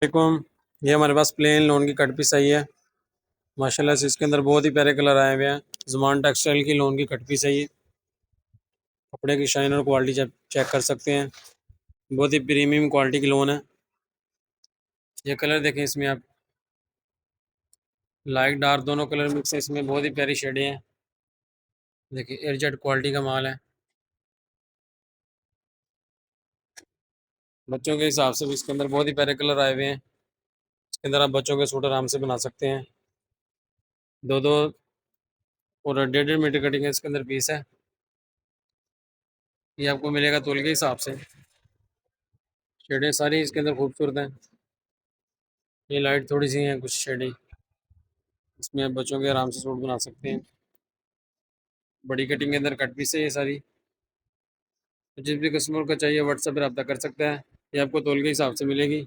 देखो, ये हमारे पास प्लेन लोन की कट पीस आई है माशाल्लाह से। इसके अंदर बहुत ही प्यारे कलर आए हुए हैं। ज़ुमान टेक्सटाइल की लोन की कट पीस है ये। कपड़े की शाइन और क्वालिटी चेक कर सकते हैं। बहुत ही प्रीमियम क्वालिटी की लोन है। ये कलर देखें, इसमें आप लाइट डार्क दोनों कलर मिक्स है। इसमें बहुत ही प्यारी शेडें हैं। देखिए एयरजेट क्वालिटी का माल है। बच्चों के हिसाब से भी इसके अंदर बहुत ही प्यारे कलर आए हुए हैं। इसके अंदर आप बच्चों के सूट आराम से बना सकते हैं। दो दो और 1.5 मीटर कटिंग है इसके अंदर पीस है। ये आपको मिलेगा तोल के हिसाब से। शेडें सारी इसके अंदर खूबसूरत हैं। ये लाइट थोड़ी सी हैं कुछ शेडें। इसमें आप बच्चों के आराम से सूट बना सकते हैं। बड़ी कटिंग के अंदर कट पीस है ये सारी। तो जिस भी कस्टमर को चाहिए व्हाट्सएप पर रब्ता कर सकता है। ये आपको तोल के हिसाब से मिलेगी।